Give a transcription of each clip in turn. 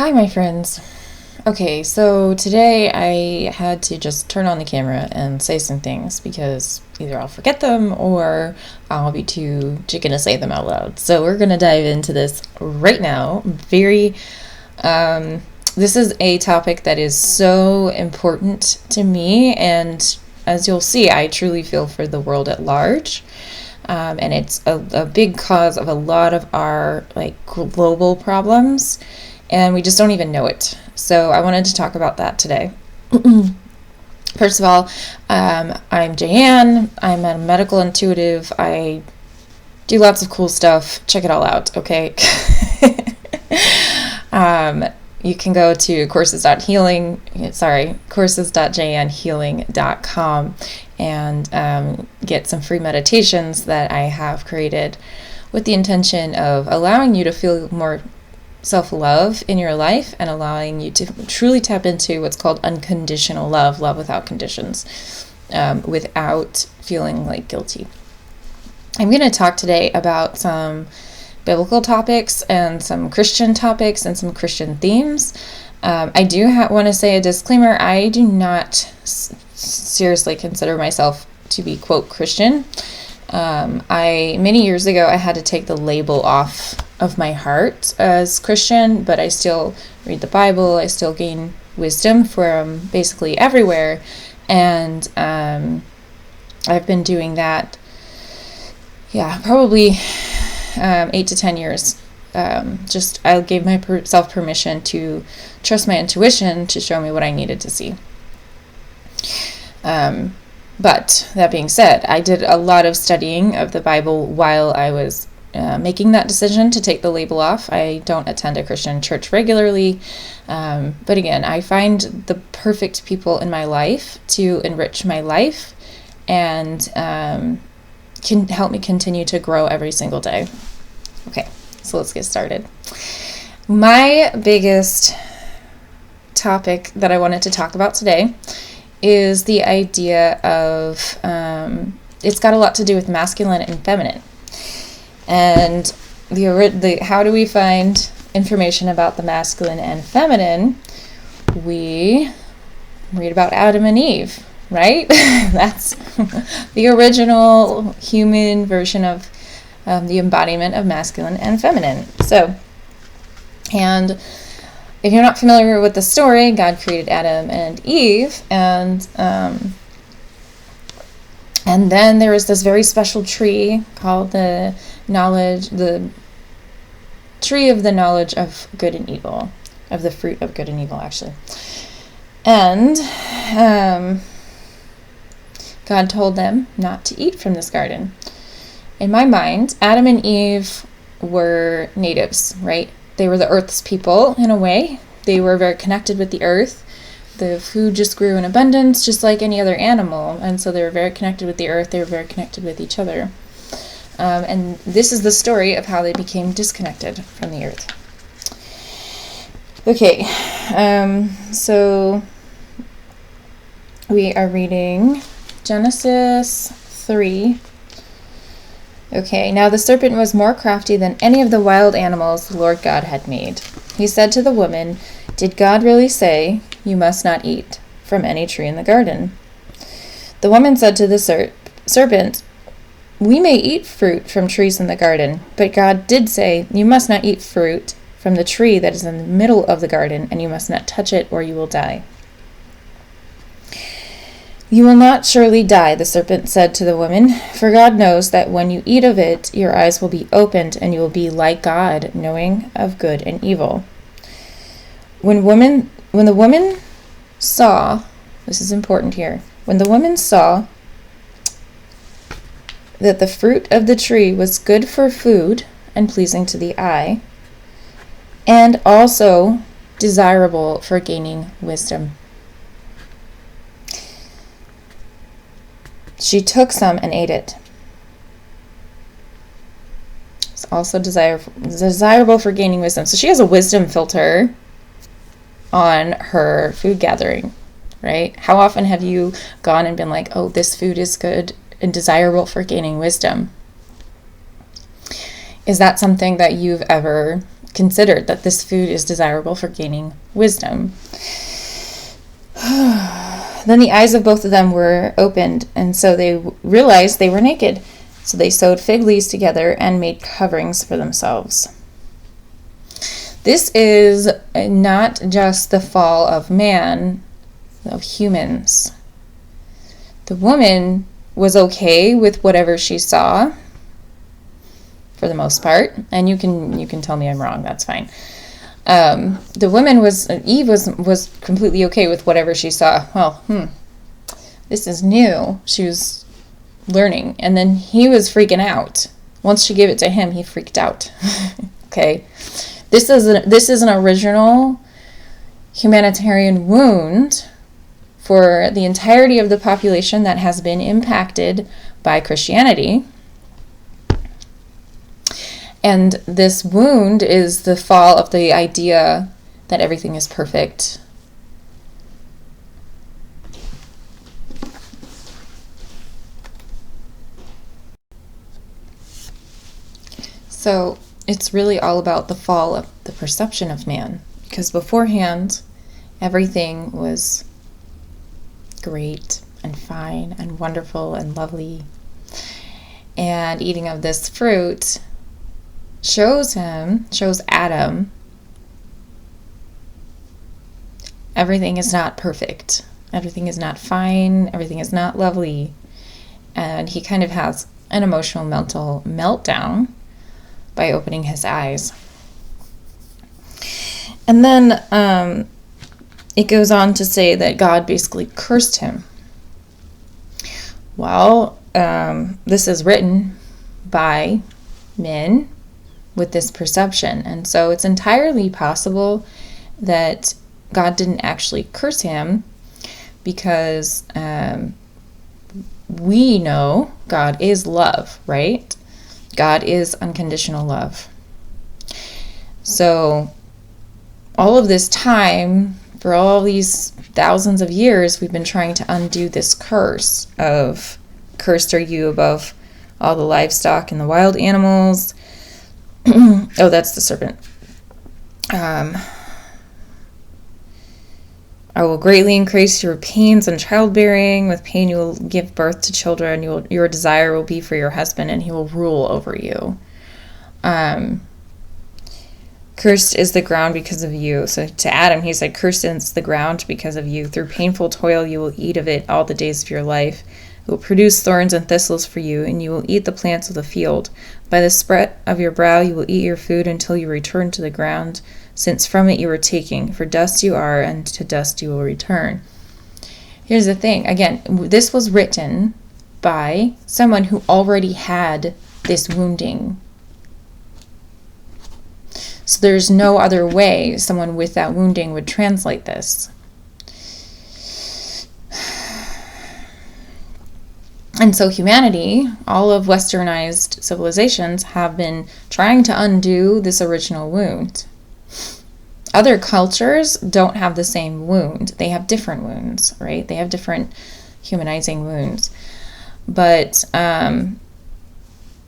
Hi, my friends. Okay, so today I had to just turn on the camera and say some things because either I'll forget them or I'll be too chicken to say them out loud. So we're gonna dive into this right now. This is a topic that is so important to me, and as you'll see, I truly feel for the world at large. And it's a big cause of a lot of our global problems, and we just don't even know it. So I wanted to talk about that today. First of all, I'm Jayanne. I'm a medical intuitive. I do lots of cool stuff. Check it all out, okay? You can go to courses.jayanhealing.com and get some free meditations that I have created with the intention of allowing you to feel more self-love in your life and allowing you to truly tap into what's called unconditional love without conditions, without feeling like guilty. I'm going to talk today about some biblical topics and some Christian topics and some Christian themes. I do want to say a disclaimer. I do not seriously consider myself to be, quote, Christian. Many years ago, I had to take the label off of my heart as Christian, but I still read the Bible. I still gain wisdom from basically everywhere. And I've been doing that, probably 8 to 10 years. I gave myself permission to trust my intuition to show me what I needed to see. But that being said, I did a lot of studying of the Bible while I was making that decision to take the label off. I don't attend a Christian church regularly, but again, I find the perfect people in my life to enrich my life and can help me continue to grow every single day. Okay, so let's get started. My biggest topic that I wanted to talk about today is the idea of, it's got a lot to do with masculine and feminine. And how do we find information about the masculine and feminine? We read about Adam and Eve, right? That's the original human version of the embodiment of masculine and feminine. And if you're not familiar with the story, God created Adam and Eve, and then there was this very special tree called the tree of the knowledge of good and evil, of the fruit of good and evil, actually. And God told them not to eat from this garden. In my mind, Adam and Eve were natives, right? They were the earth's people in a way. They were very connected with the earth. The food just grew in abundance, just like any other animal. And so they were very connected with the earth. They were very connected with each other. And this is the story of how they became disconnected from the earth. Okay, so we are reading Genesis 3. Okay, now the serpent was more crafty than any of the wild animals the Lord God had made. He said to the woman, "Did God really say, 'You must not eat from any tree in the garden'?" The woman said to the serpent, "We may eat fruit from trees in the garden, but God did say, 'You must not eat fruit from the tree that is in the middle of the garden, and you must not touch it or you will die.'" "You will not surely die," the serpent said to the woman, "for God knows that when you eat of it, your eyes will be opened, and you will be like God, knowing of good and evil." When the woman saw, this is important here, when the woman saw that the fruit of the tree was good for food and pleasing to the eye, and also desirable for gaining wisdom, she took some and ate it. It's also desirable for gaining wisdom. So she has a wisdom filter on her food gathering, right? How often have you gone and been like, "Oh, this food is good and desirable for gaining wisdom"? Is that something that you've ever considered that this food is desirable for gaining wisdom. Then the eyes of both of them were opened, and so they realized they were naked. So they sewed fig leaves together and made coverings for themselves. This is not just the fall of man, of humans. The woman was okay with whatever she saw, for the most part, and you can tell me I'm wrong. That's fine. The woman Eve was completely okay with whatever she saw. Well, this is new. She was learning, and then he was freaking out. Once she gave it to him, he freaked out. Okay, this is an original humanitarian wound for the entirety of the population that has been impacted by Christianity. And this wound is the fall of the idea that everything is perfect. So it's really all about the fall of the perception of man. Because beforehand, everything was great and fine and wonderful and lovely. And eating of this fruit shows Adam, everything is not perfect. Everything is not fine. Everything is not lovely. And he kind of has an emotional mental meltdown by opening his eyes. And then it goes on to say that God basically cursed him. Well, this is written by men with this perception. And so it's entirely possible that God didn't actually curse him, because we know God is love, right? God is unconditional love. So all of this time, for all these thousands of years, we've been trying to undo this curse of, cursed are you above all the livestock and the wild animals. Oh, that's the serpent. I will greatly increase your pains and childbearing. With pain you will give birth to children. Your desire will be for your husband, and he will rule over you. Cursed is the ground because of you. So to Adam, he said, cursed is the ground because of you. Through painful toil you will eat of it all the days of your life. It will produce thorns and thistles for you, and you will eat the plants of the field. By the sweat of your brow you will eat your food until you return to the ground, since from it you were taken. For dust you are, and to dust you will return. Here's the thing. Again, this was written by someone who already had this wounding. So there's no other way someone with that wounding would translate this. And so humanity, all of westernized civilizations, have been trying to undo this original wound. Other cultures don't have the same wound. They have different wounds, right? They have different humanizing wounds. But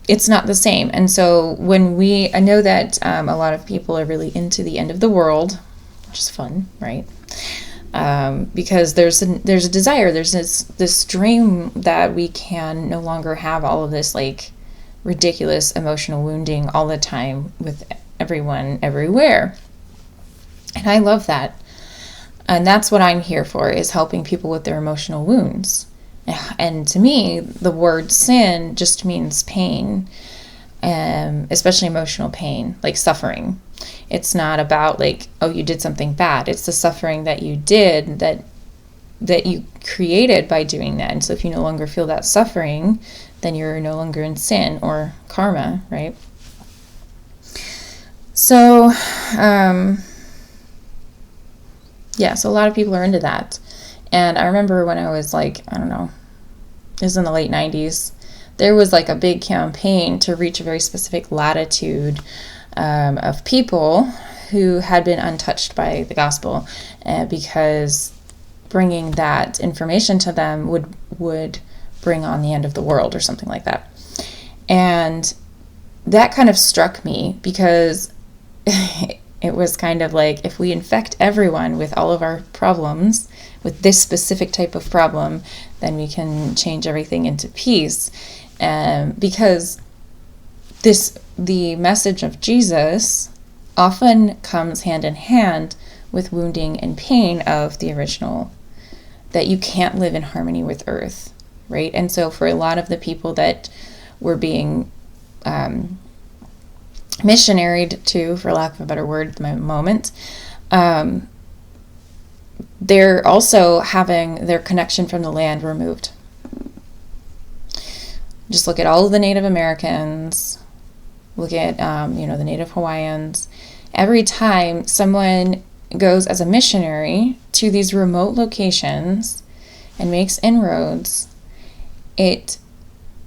it's not the same. And so I know that a lot of people are really into the end of the world, which is fun, right? Because there's a desire, there's this dream that we can no longer have all of this like ridiculous emotional wounding all the time with everyone everywhere. And I love that. And that's what I'm here for, is helping people with their emotional wounds. And to me, the word sin just means pain, especially emotional pain, like suffering. It's not about like, oh, you did something bad. It's the suffering that you did, that you created by doing that. And so if you no longer feel that suffering, then you're no longer in sin or karma, right? So, so a lot of people are into that. And I remember when I was like, I don't know, it was in the late 90s, there was like a big campaign to reach a very specific latitude of people who had been untouched by the gospel, because bringing that information to them would bring on the end of the world or something like that. And that kind of struck me, because it was kind of like, if we infect everyone with all of our problems, with this specific type of problem, then we can change everything into peace. Because the message of Jesus often comes hand in hand with wounding and pain of the original, that you can't live in harmony with earth, right? And so for a lot of the people that were being missionaried to, for lack of a better word at the moment, they're also having their connection from the land removed. Just look at all of the Native Americans, look at the Native Hawaiians. Every time someone goes as a missionary to these remote locations and makes inroads, it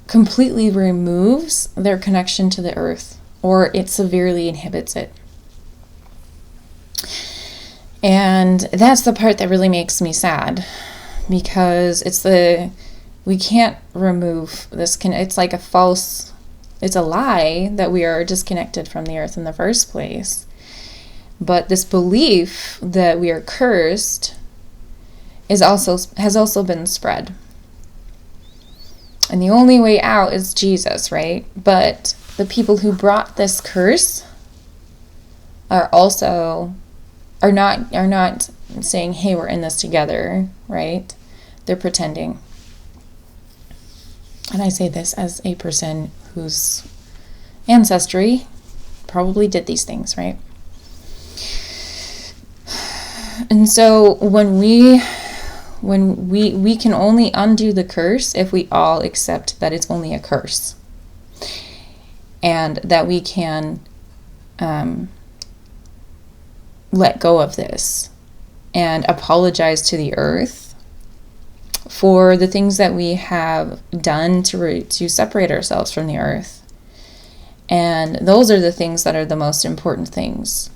completely removes their connection to the earth, or it severely inhibits it. And that's the part that really makes me sad, because we can't remove this. It's like it's a lie that we are disconnected from the earth in the first place. But this belief that we are cursed has also been spread. And the only way out is Jesus, right? But the people who brought this curse are not saying, hey, we're in this together, right? They're pretending. And I say this as a person whose ancestry probably did these things, right? And so when we can only undo the curse if we all accept that it's only a curse, and that we can let go of this and apologize to the earth for the things that we have done to separate ourselves from the earth. And those are the things that are the most important things,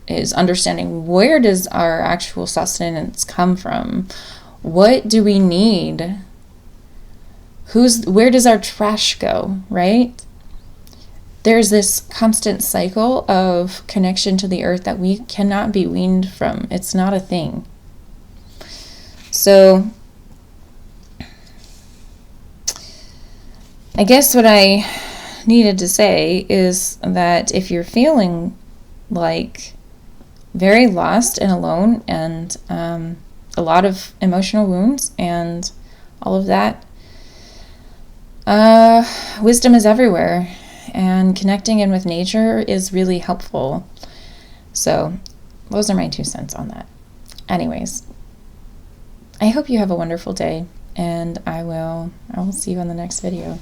is understanding, where does our actual sustenance come from? What do we need? Where does our trash go, right? There's this constant cycle of connection to the earth that we cannot be weaned from. It's not a thing. So I guess what I needed to say is that if you're feeling like very lost and alone, and a lot of emotional wounds and all of that, wisdom is everywhere, and connecting in with nature is really helpful. So those are my 2 cents on that. Anyways, I hope you have a wonderful day, and I will see you on the next video.